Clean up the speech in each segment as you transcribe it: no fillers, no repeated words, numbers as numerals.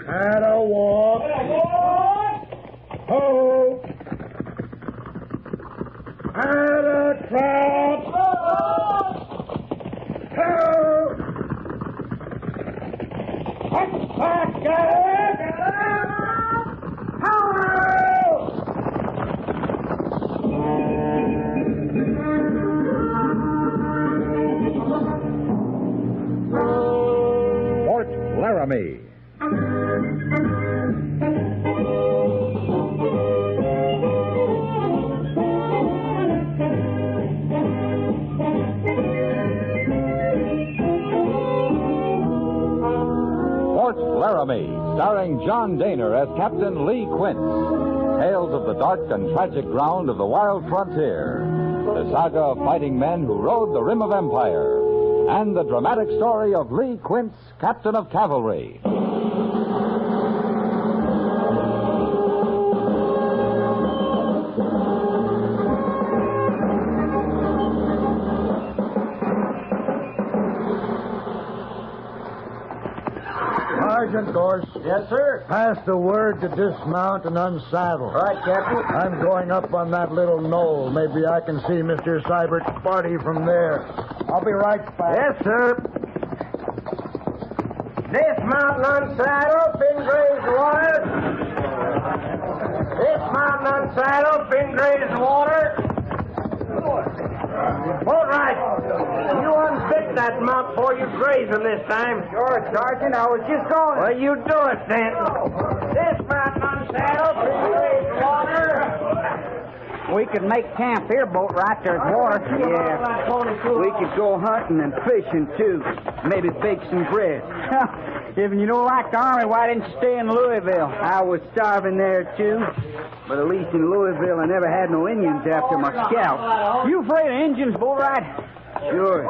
Had a walk. Ho! Had a trap. Ho! Hot pocket. Ho! Fort Laramie. Fort Laramie, starring John Daner as Captain Lee Quince. Tales of the dark and tragic ground of the wild frontier. The saga of fighting men who rode the rim of empire. And the dramatic story of Lee Quince, Captain of Cavalry. Sergeant Gorse. Yes, sir. Pass the word to dismount and unsaddle. Right, Captain. I'm going up on that little knoll. Maybe I can see Mr. Seibert's party from there. I'll be right back. Yes, sir. Dismount and unsaddle, fin grazed water. Dismount and unsaddle, fin grazed water. All right. You unstick that mount before you graze him this time. Sure, Sergeant. I was just going. Well, you do it then. Dismount and unsaddle, fin grazed water. We could make camp here, Boatwright. There's water. Yeah. We could go hunting and fishing, too. Maybe bake some bread. If you don't like the Army, why didn't you stay in Louisville? I was starving there, too. But at least in Louisville, I never had no Indians after my scalp. You afraid of Indians, Boatwright? Sure.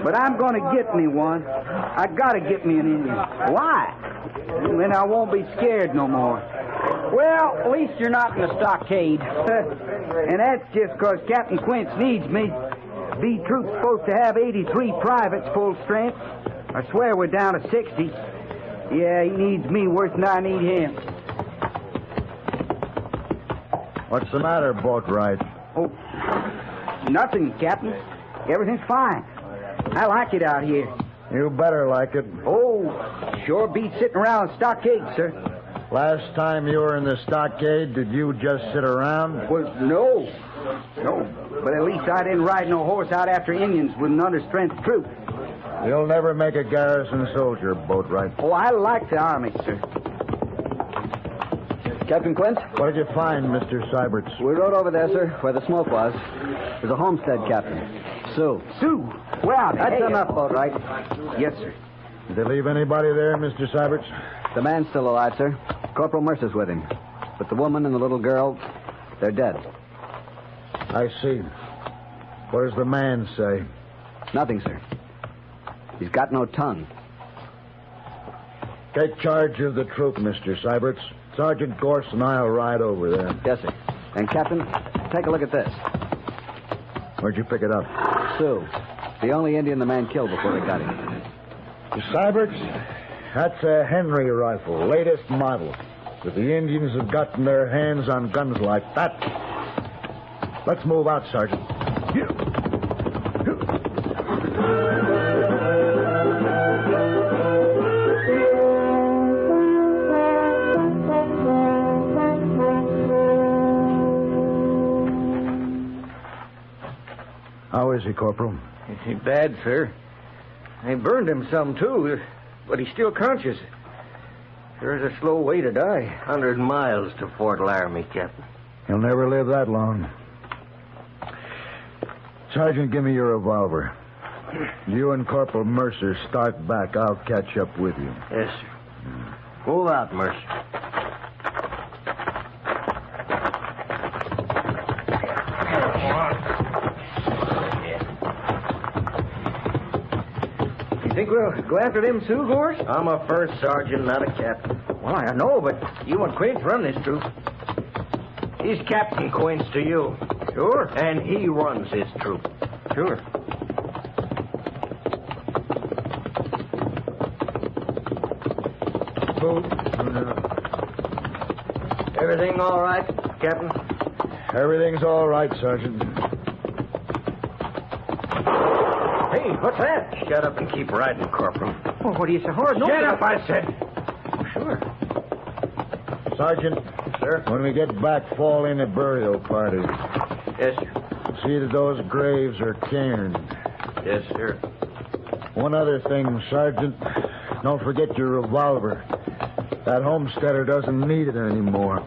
But I'm going to get me one. I got to get me an Indian. Why? Then I won't be scared no more. Well, at least you're not in the stockade. And that's just because Captain Quince needs me. B Troop's supposed to have 83 privates full strength. I swear we're down to 60. Yeah, he needs me worse than I need him. What's the matter, Boatwright? Oh, nothing, Captain. Everything's fine. I like it out here. You better like it. Oh, sure beats sitting around the stockade, sir. Last time you were in the stockade, did you just sit around? Well, no. No, but at least I didn't ride no horse out after Indians with an understrength troop. You'll never make a garrison soldier, Boatwright. Oh, I like the Army, sir. Captain Quince? What did you find, Mr. Seiberts? We rode over there, sir, where the smoke was. There's a homestead, Captain. Sue. Sue? Well, That's enough, Boatwright. Yes, sir. Did they leave anybody there, Mr. Seiberts? The man's still alive, sir. Corporal Mercer's with him. But the woman and the little girl, they're dead. I see. What does the man say? Nothing, sir. He's got no tongue. Take charge of the troop, Mr. Seiberts. Sergeant Gorse and I'll ride over there. Yes, sir. And, Captain, take a look at this. Where'd you pick it up? Sue. The only Indian the man killed before they got him. Mr. Seiberts, that's a Henry rifle, latest model. If the Indians have gotten their hands on guns like that... Let's move out, Sergeant. How is he, Corporal? Ain't bad, sir. They burned him some, too, but he's still conscious. There's a slow way to die. 100 miles to Fort Laramie, Captain. He'll never live that long. Sergeant, give me your revolver. You and Corporal Mercer start back. I'll catch up with you. Yes, sir. Move out, Mercer. You think we'll go after them Sioux, Gorse? I'm a first sergeant, not a captain. Well, I know, but you and Quince run this troop. He's Captain Quince to you. Sure. And he runs his troop. Sure. boot. Everything all right, Captain? Everything's all right, Sergeant. Hey, what's that? Shut up and keep riding, Corporal. Oh, what do you say, Horace? No, Shut up, I said. Sure. Sergeant. Sir? When we get back, fall in a burial party. Yes, sir. See that those graves are cairned. Yes, sir. One other thing, Sergeant. Don't forget your revolver. That homesteader doesn't need it anymore.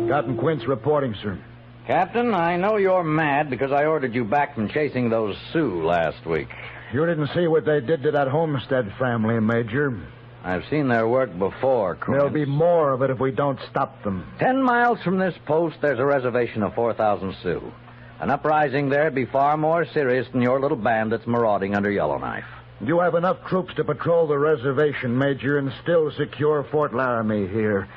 Captain Quince reporting, sir. Captain, I know you're mad because I ordered you back from chasing those Sioux last week. You didn't see what they did to that Homestead family, Major. I've seen their work before, Quince. There'll be more of it if we don't stop them. 10 miles from this post, there's a reservation of 4,000 Sioux. An uprising there'd be far more serious than your little band that's marauding under Yellowknife. You have enough troops to patrol the reservation, Major, and still secure Fort Laramie here.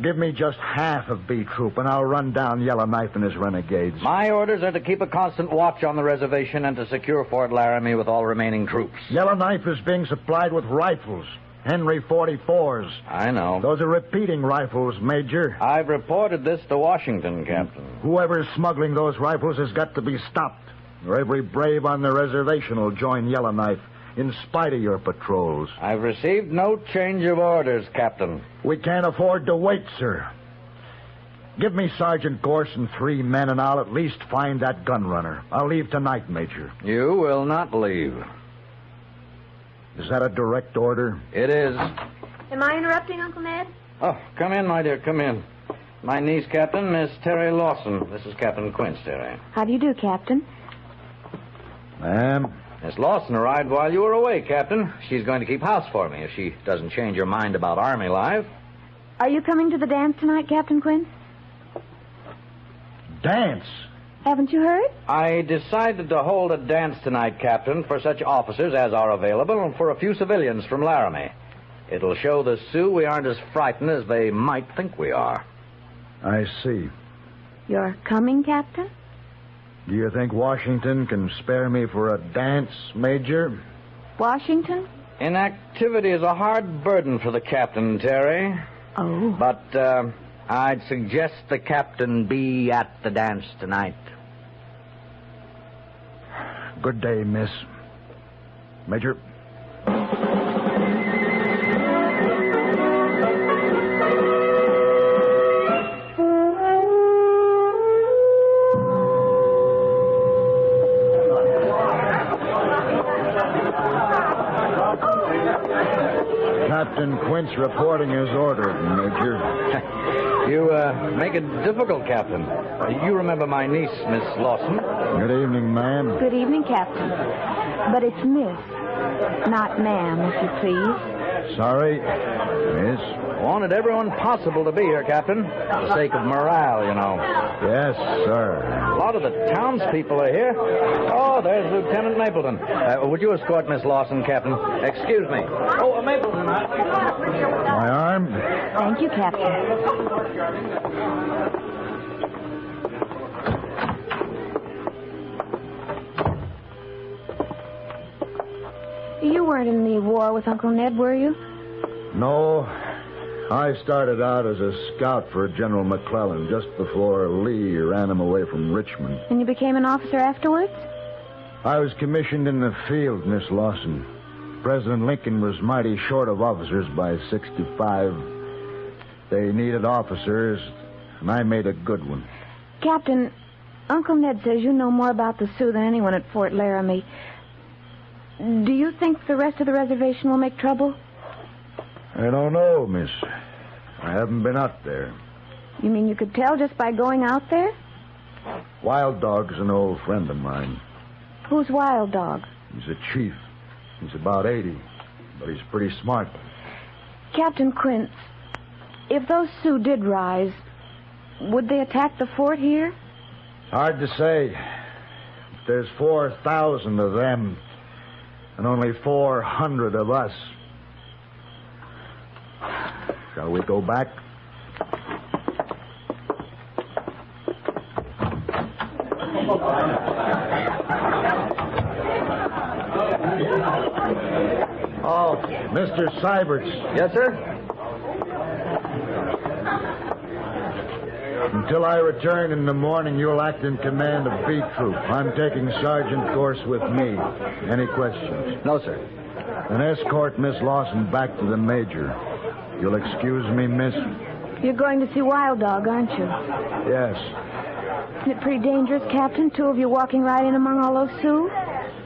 Give me just half of B Troop, and I'll run down Yellowknife and his renegades. My orders are to keep a constant watch on the reservation and to secure Fort Laramie with all remaining troops. Yellowknife is being supplied with rifles, Henry 44s. I know. Those are repeating rifles, Major. I've reported this to Washington, Captain. Whoever's smuggling those rifles has got to be stopped, or every brave on the reservation will join Yellowknife, in spite of your patrols. I've received no change of orders, Captain. We can't afford to wait, sir. Give me Sergeant Gorse and 3 men, and I'll at least find that gun runner. I'll leave tonight, Major. You will not leave. Is that a direct order? It is. Am I interrupting, Uncle Ned? Oh, come in, my dear, come in. My niece, Captain, Miss Terry Lawson. This is Captain Quince, Terry. How do you do, Captain? Ma'am? Miss Lawson arrived while you were away, Captain. She's going to keep house for me if she doesn't change her mind about Army life. Are you coming to the dance tonight, Captain Quinn? Dance? Haven't you heard? I decided to hold a dance tonight, Captain, for such officers as are available and for a few civilians from Laramie. It'll show the Sioux we aren't as frightened as they might think we are. I see. You're coming, Captain? Do you think Washington can spare me for a dance, Major? Washington? Inactivity is a hard burden for the captain, Terry. Oh. But I'd suggest the captain be at the dance tonight. Good day, miss. Major. Captain Quince reporting his order, Major. You make it difficult, Captain. You remember my niece, Miss Lawson. Good evening, ma'am. Good evening, Captain. But it's Miss, not ma'am, if you please. Sorry, miss. Wanted everyone possible to be here, Captain. For the sake of morale, you know. Yes, sir. A lot of the townspeople are here. Oh, there's Lieutenant Mapleton. Would you escort Miss Lawson, Captain? Excuse me. Oh, Mapleton. My arm? Thank you, Captain. You weren't in the war with Uncle Ned, were you? No. I started out as a scout for General McClellan just before Lee ran him away from Richmond. And you became an officer afterwards? I was commissioned in the field, Miss Lawson. President Lincoln was mighty short of officers by 65. They needed officers, and I made a good one. Captain, Uncle Ned says you know more about the Sioux than anyone at Fort Laramie. Do you think the rest of the reservation will make trouble? I don't know, miss. I haven't been out there. You mean you could tell just by going out there? Wild Dog's an old friend of mine. Who's Wild Dog? He's a chief. He's about 80, but he's pretty smart. Captain Quince, if those Sioux did rise, would they attack the fort here? Hard to say. There's 4,000 of them, and only 400 of us. Shall we go back? Oh, Mr. Syberts. Yes, sir? Until I return in the morning, you'll act in command of B Troop. I'm taking Sergeant Gorse with me. Any questions? No, sir. Then escort Miss Lawson back to the Major. You'll excuse me, miss? You're going to see Wild Dog, aren't you? Yes. Isn't it pretty dangerous, Captain? Two of you walking right in among all those Sioux?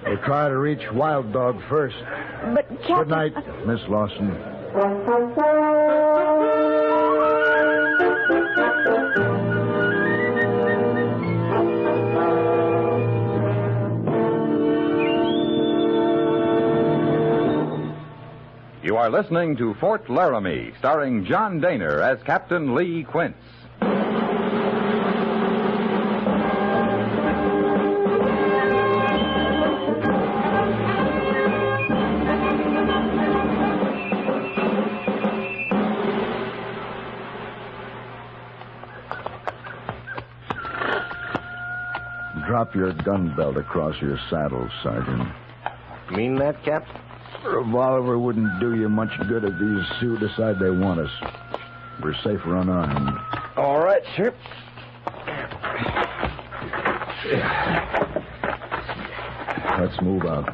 We'll try to reach Wild Dog first. But, Captain... Good night, Miss Lawson. You are listening to Fort Laramie, starring John Daner as Captain Lee Quince. Drop your gun belt across your saddle, Sergeant. Mean that, Cap? A revolver wouldn't do you much good if these Sioux decide they want us. We're safer unarmed. All right, sir. Let's move out.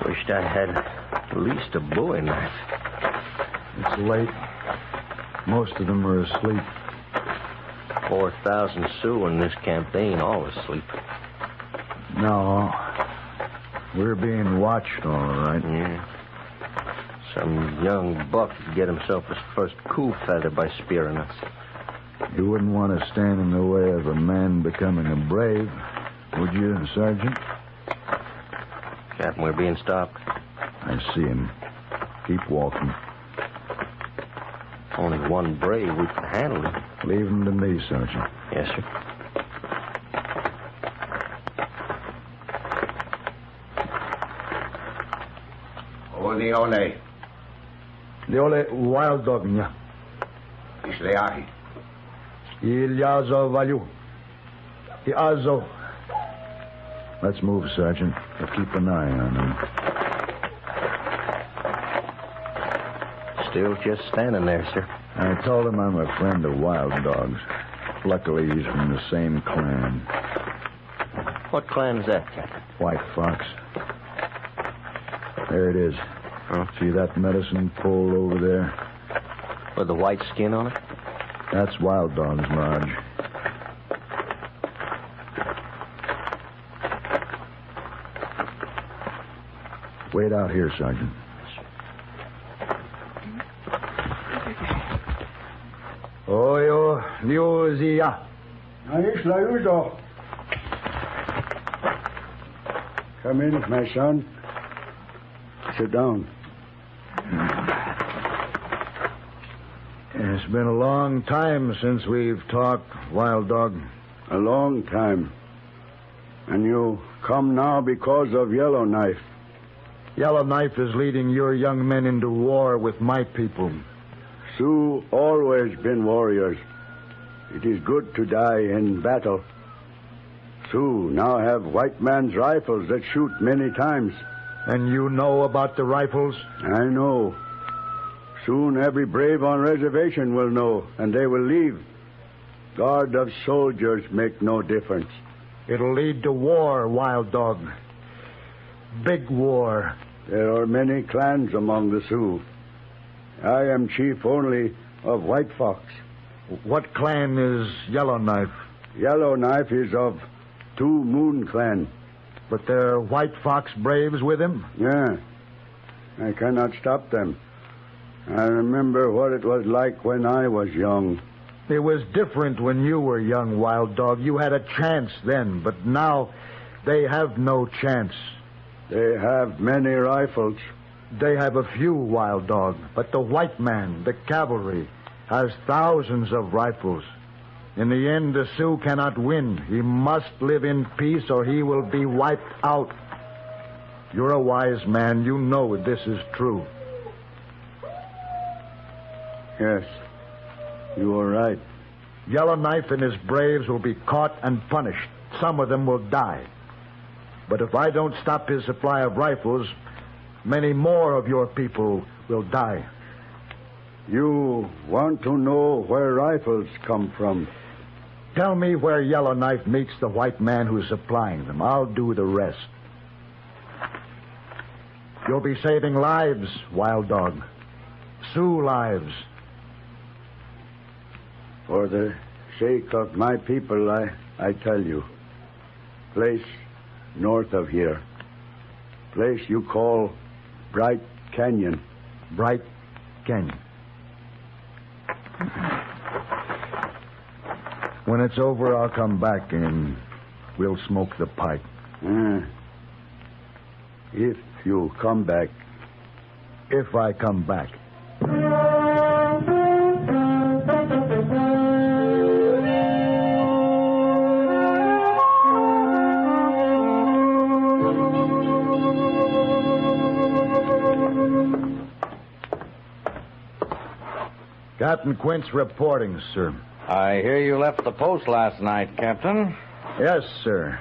Wished I had at least a bowie knife. It's late. Most of them are asleep. 4,000 Sioux in this camp. They ain't all asleep. No. We're being watched, all right. Yeah. Some young buck could get himself his first cool feather by spearing us. You wouldn't want to stand in the way of a man becoming a brave, would you, Sergeant? Captain, we're being stopped. I see him. Keep walking. Only one brave. We can handle him. Leave him to me, Sergeant. Yes, sir. The ole. The ole Wild Dog, nya. Isleahi. Ilyazo Valu. Iazo. Let's move, Sergeant. We'll keep an eye on him. Still just standing there, sir. I told him I'm a friend of Wild Dog's. Luckily, he's from the same clan. What clan is that, Captain? White Fox. There it is. Huh? See that medicine pole over there? With the white skin on it? That's Wild Dog's lodge. Wait out here, Sergeant. Oyo Liuzia. Come in, my son. Sit down. It's been a long time since we've talked, Wild Dog. A long time. And you come now because of Yellowknife. Yellowknife is leading your young men into war with my people. Sioux always been warriors. It is good to die in battle. Sioux now have white man's rifles that shoot many times. And you know about the rifles? I know. Soon every brave on reservation will know, and they will leave. Guard of soldiers make no difference. It'll lead to war, Wild Dog. Big war. There are many clans among the Sioux. I am chief only of White Fox. What clan is Yellowknife? Yellowknife is of Two Moon Clan. But there are White Fox braves with him? Yeah. I cannot stop them. I remember what it was like when I was young. It was different when you were young, Wild Dog. You had a chance then, but now they have no chance. They have many rifles. They have a few, Wild Dog, but the white man, the cavalry, has thousands of rifles. In the end, the Sioux cannot win. He must live in peace or he will be wiped out. You're a wise man. You know this is true. Yes, you are right. Yellowknife and his braves will be caught and punished. Some of them will die. But if I don't stop his supply of rifles, many more of your people will die. You want to know where rifles come from? Tell me where Yellowknife meets the white man who's supplying them. I'll do the rest. You'll be saving lives, Wild Dog. Sioux lives. For the sake of my people, I tell you. Place north of here. Place you call Bright Canyon. Bright Canyon. When it's over, I'll come back and we'll smoke the pipe. If you come back. If I come back. Captain Quince reporting, sir. I hear you left the post last night, Captain. Yes, sir.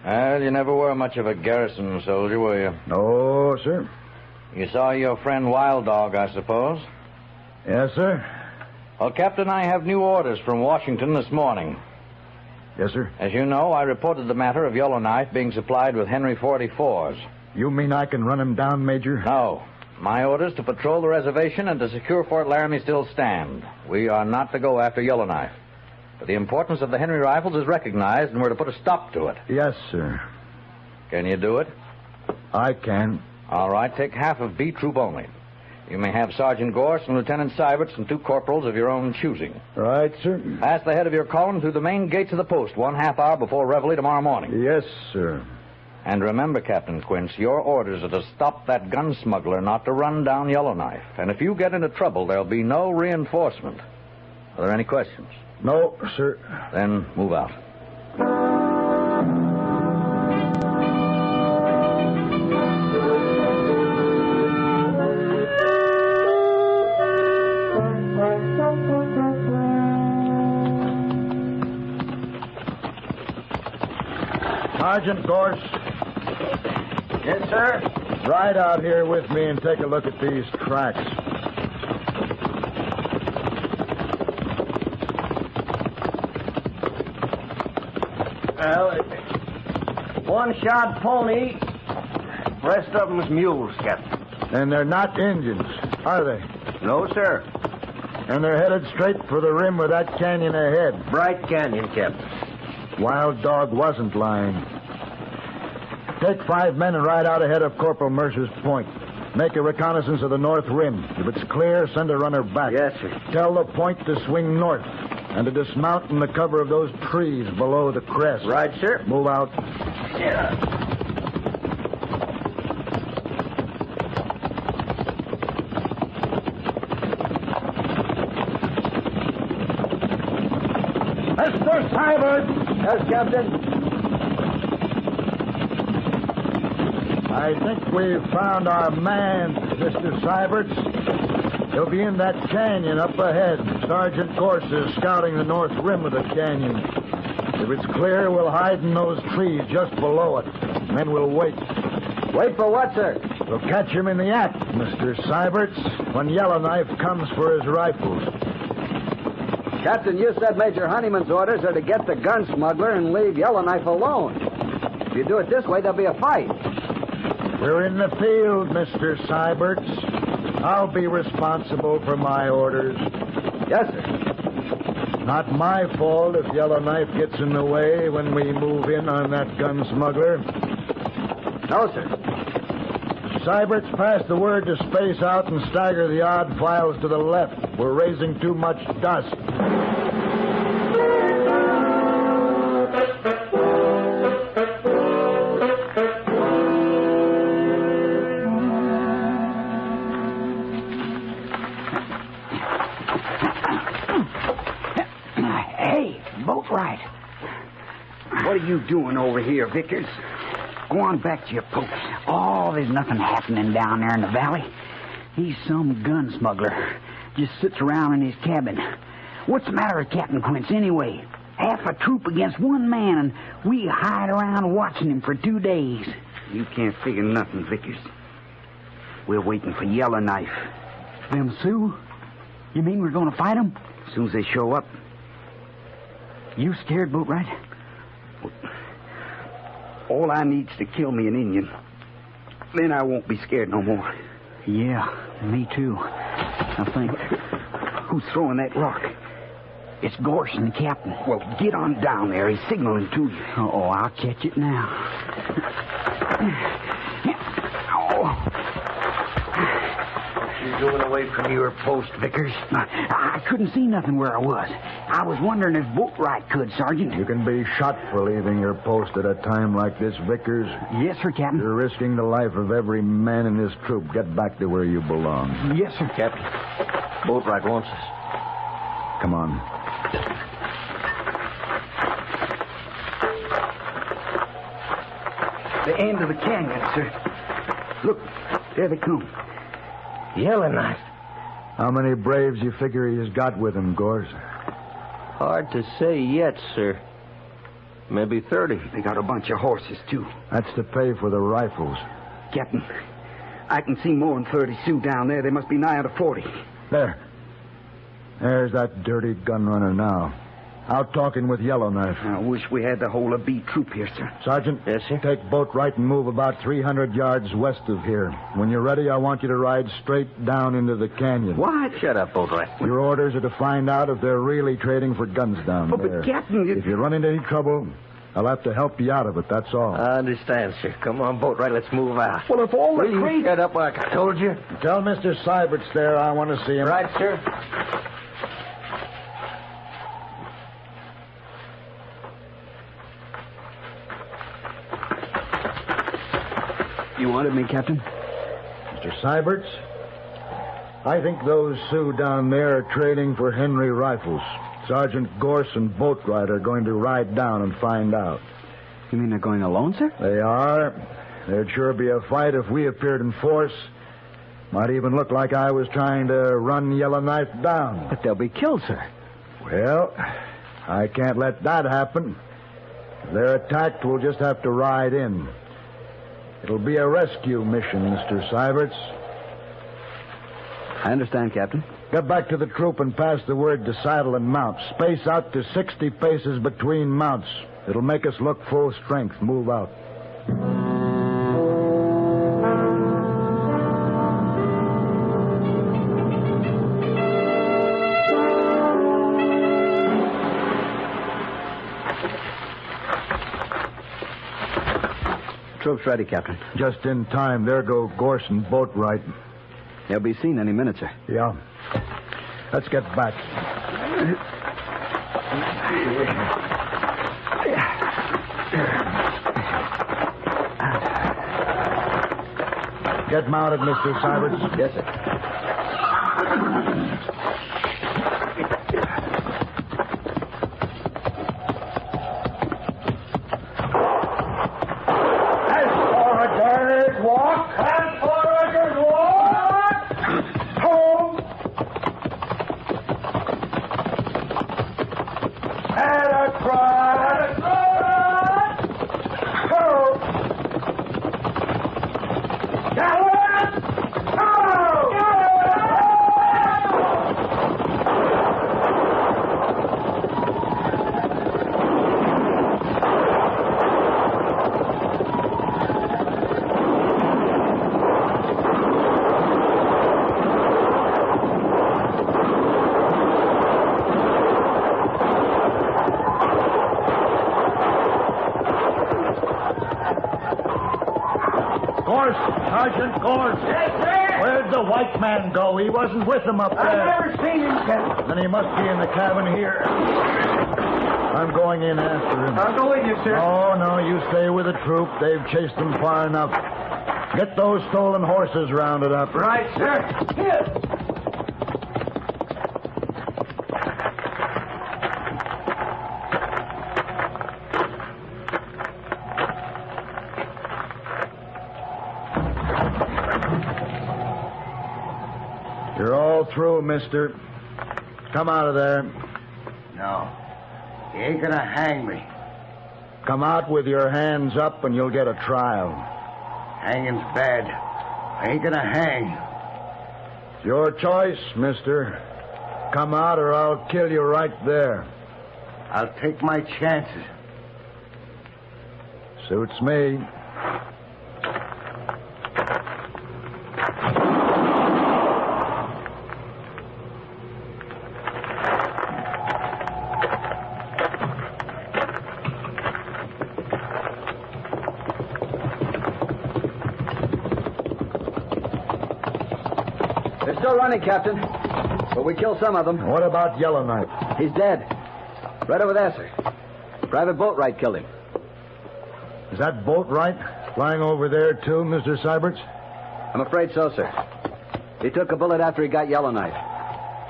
Well, you never were much of a garrison soldier, were you? No, sir. You saw your friend Wild Dog, I suppose? Yes, sir. Well, Captain, I have new orders from Washington this morning. Yes, sir. As you know, I reported the matter of Yellowknife being supplied with Henry 44s. You mean I can run him down, Major? No. My orders to patrol the reservation and to secure Fort Laramie still stand. We are not to go after Yellowknife. But the importance of the Henry rifles is recognized, and we're to put a stop to it. Yes, sir. Can you do it? I can. All right, take half of B Troop only. You may have Sergeant Gorse and Lieutenant Seiberts and 2 corporals of your own choosing. Right, sir. Pass the head of your column through the main gates of the post 1/2 hour before reveille tomorrow morning. Yes, sir. And remember, Captain Quince, your orders are to stop that gun smuggler, not to run down Yellowknife. And if you get into trouble, there'll be no reinforcement. Are there any questions? No, sir. Then move out. Sergeant Gorse. Yes, sir? Ride out here with me and take a look at these tracks. Well, one-shod pony. Rest of them's mules, Captain. And they're not Indians, are they? No, sir. And they're headed straight for the rim of that canyon ahead. Bright Canyon, Captain. Wild Dog wasn't lying. Take 5 men and ride out ahead of Corporal Mercer's point. Make a reconnaissance of the north rim. If it's clear, send a runner back. Yes, sir. Tell the point to swing north and to dismount in the cover of those trees below the crest. Right, sir. Move out. Yeah. Mr. Seiberts! Yes, Captain. I think we've found our man, Mr. Seiberts. He'll be in that canyon up ahead. Sergeant Gorse is scouting the north rim of the canyon. If it's clear, we'll hide in those trees just below it. And then we'll wait. Wait for what, sir? We'll catch him in the act, Mr. Seiberts, when Yellowknife comes for his rifles. Captain, you said Major Honeyman's orders are to get the gun smuggler and leave Yellowknife alone. If you do it this way, there'll be a fight. We're in the field, Mr. Seiberts. I'll be responsible for my orders. Yes, sir. Not my fault if Yellowknife gets in the way when we move in on that gun smuggler. No, sir. Seiberts, pass the word to space out and stagger the odd files to the left. We're raising too much dust. Hey, boat right. What are you doing over here, Vickers? Go on back to your post. Oh, there's nothing happening down there in the valley. He's some gun smuggler. Just sits around in his cabin. What's the matter with Captain Quince, anyway? Half a troop against one man, and we hide around watching him for 2 days. You can't figure nothing, Vickers. We're waiting for Yellowknife. Them Sioux? You mean we're going to fight them? As soon as they show up. You scared, Boatwright? All I need's to kill me an Indian. Then I won't be scared no more. Yeah, me too. I think. Who's throwing that rock? It's Gorson, the captain. Well, get on down there. He's signaling to you. Oh, I'll catch it now. Oh. You're going away from your post, Vickers? I couldn't see nothing where I was. I was wondering if Boatwright could, Sergeant. You can be shot for leaving your post at a time like this, Vickers. Yes, sir, Captain. You're risking the life of every man in this troop. Get back to where you belong. Yes, sir. Captain, Boatwright wants us. Come on. The end of the canyon, sir. Look, there they come. Yellowknife. How many braves you figure he's got with him, Gores? Hard to say yet, sir. Maybe 30. They got a bunch of horses, too. That's to pay for the rifles. Captain, I can see more than 30 Sioux down there. They must be nigh to 40. There. There's that dirty gun runner now. Out talking with Yellowknife. I wish we had the whole of B troop here, sir. Sergeant. Yes, sir? Take Boatwright and move about 300 yards west of here. When you're ready, I want you to ride straight down into the canyon. What? Shut up, Boatwright. Your orders are to find out if they're really trading for guns down there. But, Captain... If you run into any trouble, I'll have to help you out of it, that's all. I understand, sir. Come on, Boatwright, let's move out. Well, if all the Will you shut up like I told you? Tell Mr. Seibert's there I want to see him. Right, sir. You wanted me, Captain? Mr. Seibert's? I think those Sioux down there are trading for Henry rifles. Sergeant Gorse and Boatwright are going to ride down and find out. You mean they're going alone, sir? They are. There'd sure be a fight if we appeared in force. Might even look like I was trying to run Yellowknife down. But they'll be killed, sir. Well, I can't let that happen. If they're attacked, we'll just have to ride in. It'll be a rescue mission, Mr. Seibert's. I understand, Captain. Get back to the troop and pass the word to saddle and mount. Space out to 60 paces between mounts. It'll make us look full strength. Move out. Troop's ready, Captain. Just in time. There go Gorse and Boatwright. They'll be seen any minute, sir. Yeah. Let's get back. Get mounted, Mr. Seibert's. Yes, sir. Sergeant Gorse. Yes, sir. Where'd the white man go? He wasn't with them up there. I've never seen him, Captain. Then he must be in the cabin here. I'm going in after him. I'll go with you, sir. Oh, no, you stay with the troop. They've chased them far enough. Get those stolen horses rounded up. Right, sir. Here. You're all through, mister. Come out of there. No. He ain't gonna hang me. Come out with your hands up and you'll get a trial. Hanging's bad. I ain't gonna hang. It's your choice, mister. Come out or I'll kill you right there. I'll take my chances. Suits me. They're still running, Captain. But we killed some of them. What about Yellowknife? He's dead. Right over there, sir. Private Boatwright killed him. Is that Boatwright flying over there, too, Mr. Syberts? I'm afraid so, sir. He took a bullet after he got Yellowknife.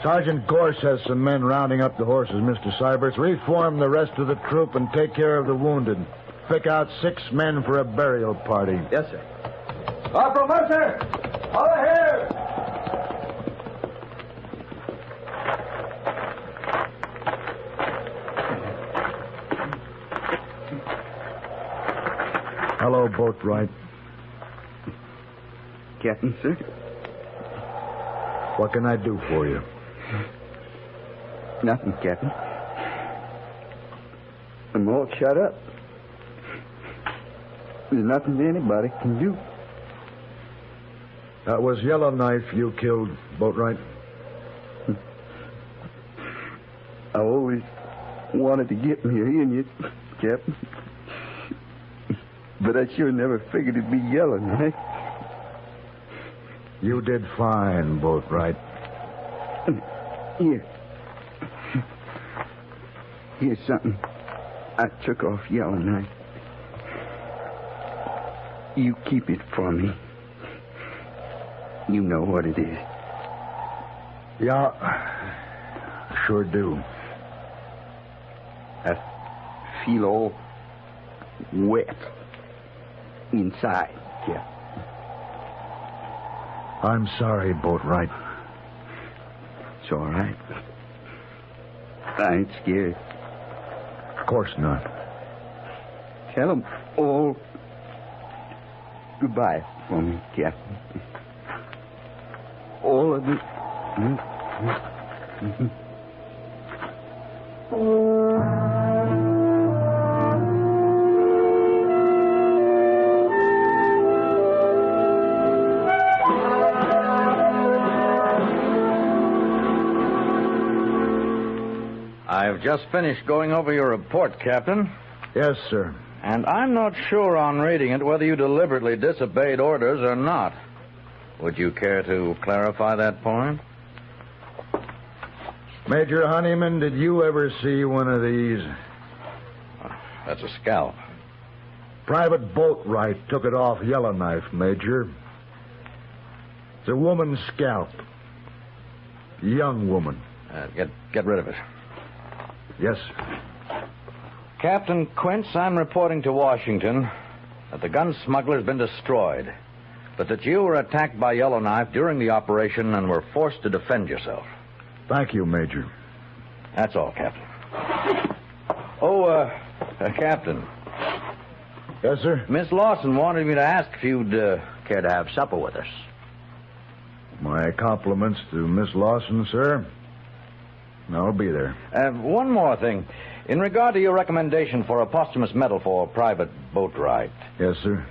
Sergeant Gorse has some men rounding up the horses, Mr. Syberts. Reform the rest of the troop and take care of the wounded. Pick out 6 men for a burial party. Yes, sir. Corporal Mercer! Over here! Hello, Boatwright. Captain, sir. What can I do for you? Nothing, Captain. I'm all shut up. There's nothing anybody can do. That was Yellowknife you killed, Boatwright. I always wanted to get me in you, Captain. But I sure never figured it'd be Yellowknife. You did fine, Boatwright. Here. Here's something I took off Yellowknife. You keep it for me. You know what it is. Yeah, sure do. I feel all wet inside, Captain. I'm sorry, Boatwright. It's all right. I ain't scared. Of course not. Tell them all goodbye for me, Captain. All of it. I've just finished going over your report, Captain. Yes, sir. And I'm not sure on reading it whether you deliberately disobeyed orders or not. Would you care to clarify that point? Major Honeyman, did you ever see one of these? That's a scalp. Private Boatwright took it off Yellowknife, Major. It's a woman's scalp. A young woman. Get rid of it. Yes. Captain Quince, I'm reporting to Washington that the gun smuggler's been destroyed, but that you were attacked by Yellowknife during the operation and were forced to defend yourself. Thank you, Major. That's all, Captain. Oh, Captain. Yes, sir? Miss Lawson wanted me to ask if you'd care to have supper with us. My compliments to Miss Lawson, sir. I'll be there. One more thing. In regard to your recommendation for a posthumous medal for Private Boatwright. Yes, sir.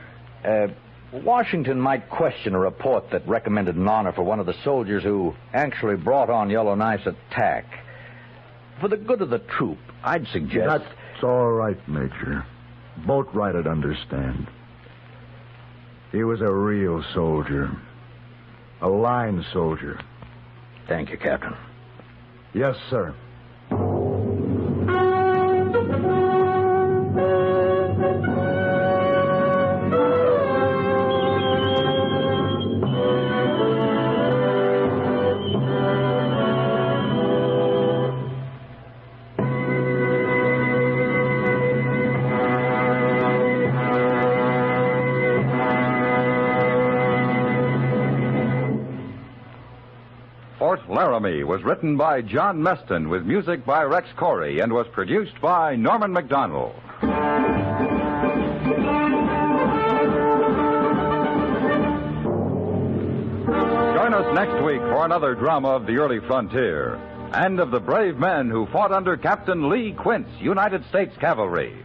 Washington might question a report that recommended an honor for one of the soldiers who actually brought on Yellowknife's attack. For the good of the troop, I'd suggest... That's all right, Major. Boatwright'd understand. He was a real soldier. A line soldier. Thank you, Captain. Yes, sir. Fort Laramie was written by John Meston with music by Rex Corey and was produced by Norman McDonald. Join us next week for another drama of the early frontier and of the brave men who fought under Captain Lee Quince, United States Cavalry.